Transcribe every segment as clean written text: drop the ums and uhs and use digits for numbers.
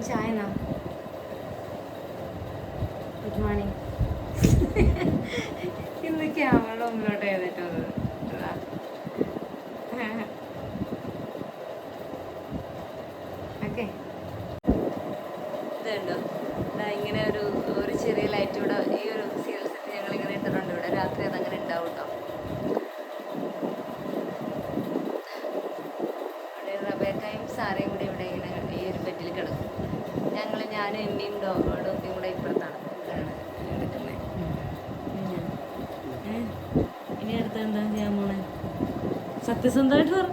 ചായ good morning. ഇന്ന് ക്യാമറയുടെ മുമ്പിലോട്ട് എഴുന്നേറ്റ് വന്നത്. ഓക്കെ, ഇതുണ്ടോ, ഇങ്ങനെ ഒരു ചെറിയ ലൈറ്റ് ഇവിടെ ഈ ഒരു സീരിയൽ സെറ്റ് ഞങ്ങൾ ഇങ്ങനെ ഇട്ടിട്ടുണ്ട് ഇവിടെ. രാത്രി അതങ്ങനെ ഉണ്ടാവും കേട്ടോ. ഇവിടെ റബേക്കയും സാറയും കൂടി ഇവിടെ ഇങ്ങനെ ഈ ഒരു ബെഡിൽ കിടക്കും. ഞാനും എമ്മിയും ഡോപ്പിയും കൂടെ ഇപ്പുറത്താണ് കിടക്കുന്നത്. ഇനി അടുത്ത് എന്താ ചെയ്യാൻ പോണേ? സത്യസന്ധമായിട്ട് പറ.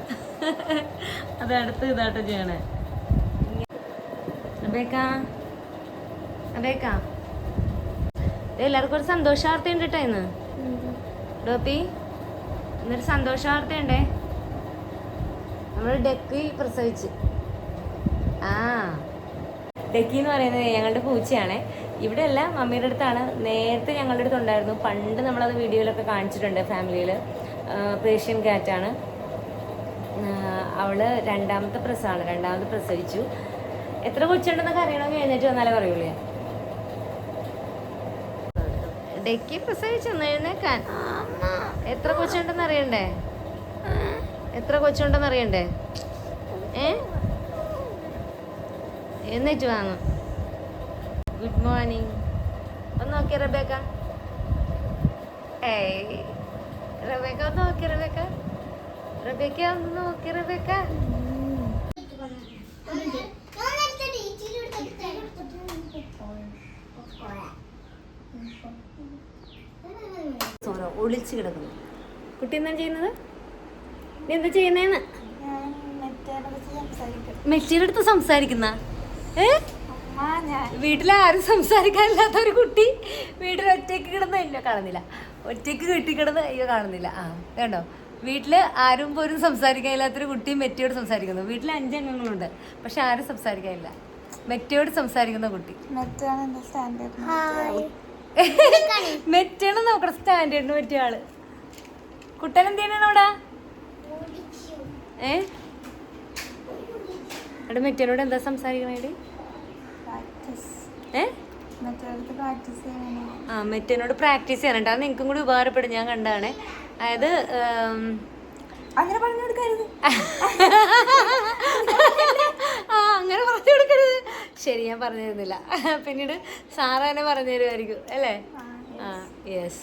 അത് അടുത്ത് ഇതായിട്ട് ചെയ്യണേ. എല്ലാവർക്കും ഒരു സന്തോഷ വാർത്ത ഉണ്ട് കേട്ടോ ഇന്ന്. ഡോപ്പി, ഇന്നൊരു സന്തോഷ വാർത്തയുണ്ടേ. നമ്മൾ ഡെക്കി പ്രസവിച്ച്. ഡെക്കി എന്ന് പറയുന്നത് ഞങ്ങളുടെ പൂച്ചയാണ്. ഇവിടെ അല്ല, മമ്മിയുടെ അടുത്താണ്. നേരത്തെ ഞങ്ങളുടെ അടുത്ത് ഉണ്ടായിരുന്നു. പണ്ട് നമ്മളത് വീഡിയോയിലൊക്കെ കാണിച്ചിട്ടുണ്ട്. ഫാമിലിയിൽ പേർഷ്യൻ ക്യാറ്റാണ്. അവള് രണ്ടാമത്തെ പ്രസവിച്ചു. എത്ര കൊച്ചുണ്ടെന്നൊക്കെ അറിയണമെങ്കിൽ എഴുന്നേറ്റ് വന്നാലേ പറയുള്ളൂ. ഡെക്കി പ്രസവിച്ചു എഴുന്നേക്കാൻ. എത്ര കൊച്ചുണ്ടെന്ന് അറിയണ്ടേ? എന്നിട്ട് വാങ്ങ. Good morning. ഒന്ന് നോക്കിയ റബേക്ക. റബേക്ക ഒന്ന് നോക്കിയ റബേക്ക. ഒളിച്ചു കിടക്കുന്നു. കുട്ടി എന്താ ചെയ്യുന്നത്? നീ എന്താ ചെയ്യുന്നേന്ന്? മെച്ചിയുടെ അടുത്ത് സംസാരിക്കുന്ന വീട്ടിലാരും സംസാരിക്കാനില്ലാത്ത ഒരു കുട്ടി വീട്ടിൽ ഒറ്റയ്ക്ക് കിടന്ന് അയ്യോ കാണുന്നില്ല. ഒറ്റയ്ക്ക് കെട്ടിക്കിടന്ന് അയ്യോ കാണുന്നില്ല. കണ്ടോ, വീട്ടില് ആരും പോലും സംസാരിക്കാനില്ലാത്തൊരു കുട്ടി മെറ്റയോട് സംസാരിക്കുന്നു. വീട്ടിൽ 5 അംഗങ്ങളുണ്ട്, പക്ഷെ ആരും സംസാരിക്കാനില്ല. മെറ്റയോട് സംസാരിക്കുന്ന കുട്ടി. മെറ്റാണ് നോക്കണം സ്റ്റാൻഡേർഡിന് പറ്റിയ ആള്. കുട്ടൻ എന്ത് ചെയ്യണ അവിടെ? അവിടെ മെറ്റനോട് എന്താ സംസാരിക്കണേടി? മെറ്റനോട് പ്രാക്ടീസ് ചെയ്യണം. അത് നിങ്ങൾക്കും കൂടി ഉപകാരപ്പെടും. ഞാൻ കണ്ടാണ്. അതായത് അങ്ങനെ പറഞ്ഞു കൊടുക്കരുത്. അങ്ങനെ പറഞ്ഞു കൊടുക്കരുത്. ശരി, ഞാൻ പറഞ്ഞു തരുന്നില്ല. പിന്നീട് സാറ് തന്നെ പറഞ്ഞു തരുമായിരിക്കും അല്ലേ? യെസ്.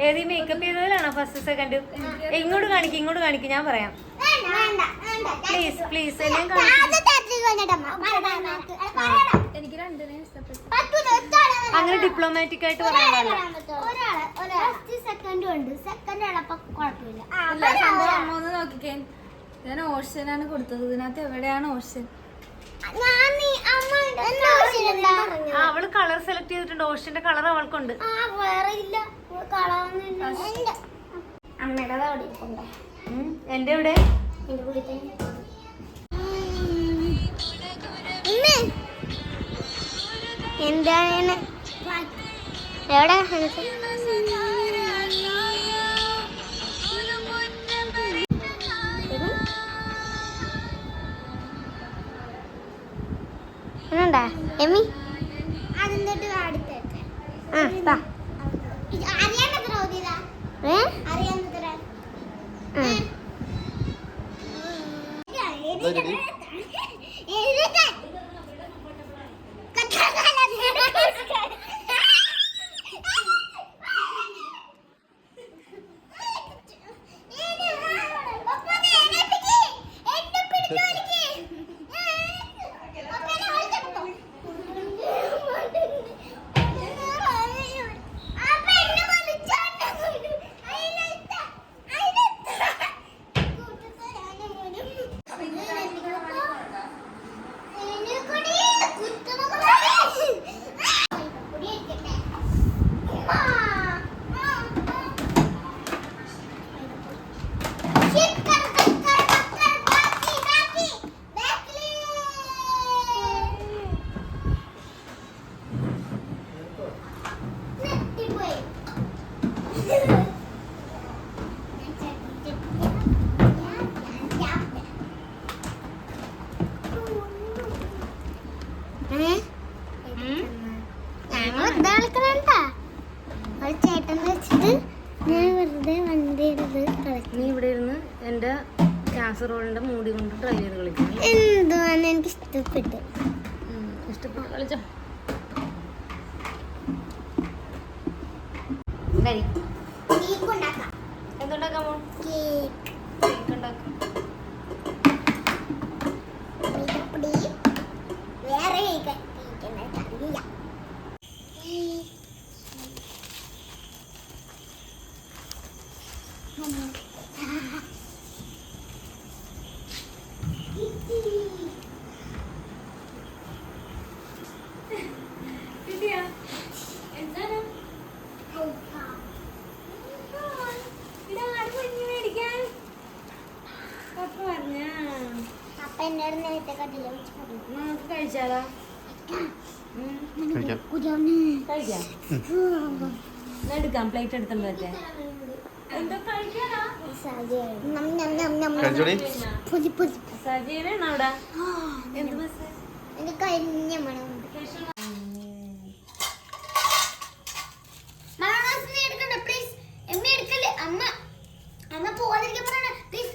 ഏത് മേക്കപ്പ് ചെയ്തതിലാണോ ഫസ്റ്റ് സെക്കൻഡ്? ഇങ്ങോട്ട് കാണിക്കും. ഞാൻ പറയാം. പ്ലീസ് എന്നെയും അങ്ങനെ ഡിപ്ലോമാറ്റിക് ആയിട്ട് പറയാൻ പാടില്ല. നോക്കിക്കേ, ഞാൻ ഓഷ്യനാണ് കൊടുത്തത്. ഇതിനകത്ത് എവിടെയാണ് ഓഷ്യൻ? അവള് കളർ സെലക്ട് ചെയ്തിട്ടുണ്ട്. ഓഷ്യന്റെ കളർ അവൾക്കുണ്ട്. എന്റെ എവിടെ? എന്താണ് എവിടെ? എന്താ എമ്മി? ചെയ്ത് കളിക്കാം. എന്തുവാണ് എനിക്ക് ഇഷ്ടപ്പെട്ടു. ഇഷ്ടപ്പെട്ട് കളിച്ചോ. കേക്ക് ഉണ്ടാക്കാം. എന്തുണ്ടാക്കാമോ? കേക്ക് കേക്ക് ഉണ്ടാക്കാം. മൈദപ്പൊടി വേറെ കേക്ക് അറിയില്ല. അപ്പൊ എന്നോട് നേരത്തെ കട്ടില വെച്ച് പറഞ്ഞു. നമുക്ക് കഴിച്ചാലോ? കഴിക്കാം. എന്നാ എടുക്കാം. പ്ലേറ്റ് എടുത്തോണ്ട് വെച്ചേ. എന്തോ കഴിക്കാനാ? സജീവനാണോ അവിടെ? എന്ത് മസാല? എനിക്ക് കഴിഞ്ഞ മണമുണ്ട്. എടുക്കണ്ട പ്ലീസ്. എമ്മ എടുക്കല്ലേ. അമ്മ അമ്മ പോവാതിരിക്കാൻ പറയണ പ്ലീസ്.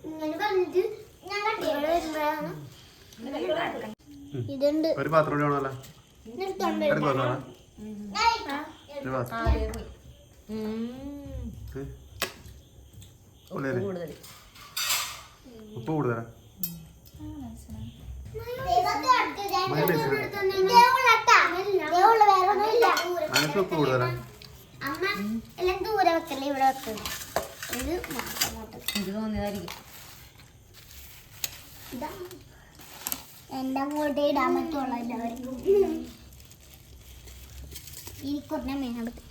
ഇങ്ങനെ പറഞ്ഞിട്ട് ഞാൻ കട്ടിയോടെ വരുമ്പോഴാണ് ഇതുണ്ട്. ഒരു പാത്രം കൂടി വേണമല്ലോ. ഉപ്പ് കൂടുതലാ. മനസ്സ് ഉപ്പ് കൂടുതലാ. അമ്മ എല്ലാം ദൂരെ വെക്കല്ലേ, ഇവിടെ വെക്കല്ലേ. ഇത് അങ്ങോട്ട് എനിക്ക് തോന്നിയതായിരിക്കും. എന്റെ അങ്ങോട്ടേ ഇടാൻ പറ്റുള്ളൂ എല്ലാവർക്കും. ഈ കുറഞ്ഞ മീനെടുത്ത്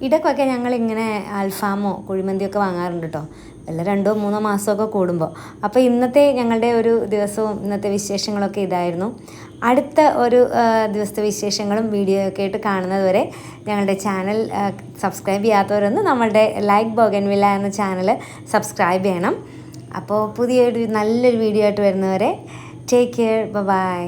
ഇടയ്ക്കൊക്കെ ഞങ്ങളിങ്ങനെ അൽഫാമോ കുഴിമന്തിയൊക്കെ വാങ്ങാറുണ്ട് കേട്ടോ, വല്ല 2-3 മാസമൊക്കെ കൂടുമ്പോൾ. അപ്പോൾ ഇന്നത്തെ ഞങ്ങളുടെ ഒരു ദിവസവും ഇന്നത്തെ വിശേഷങ്ങളൊക്കെ ഇതായിരുന്നു. അടുത്ത ഒരു ദിവസത്തെ വിശേഷങ്ങളും വീഡിയോ ഒക്കെ ആയിട്ട് കാണുന്നത് വരെ ഞങ്ങളുടെ ചാനൽ സബ്സ്ക്രൈബ് ചെയ്യാത്തവരൊന്ന് നമ്മളുടെ ലൈക്ക് ബോഗൻവില്ല എന്ന ചാനൽ സബ്സ്ക്രൈബ് ചെയ്യണം. അപ്പോൾ പുതിയൊരു നല്ലൊരു വീഡിയോ ആയിട്ട് വരുന്നവരെ ടേക്ക് കെയർ, ബൈ.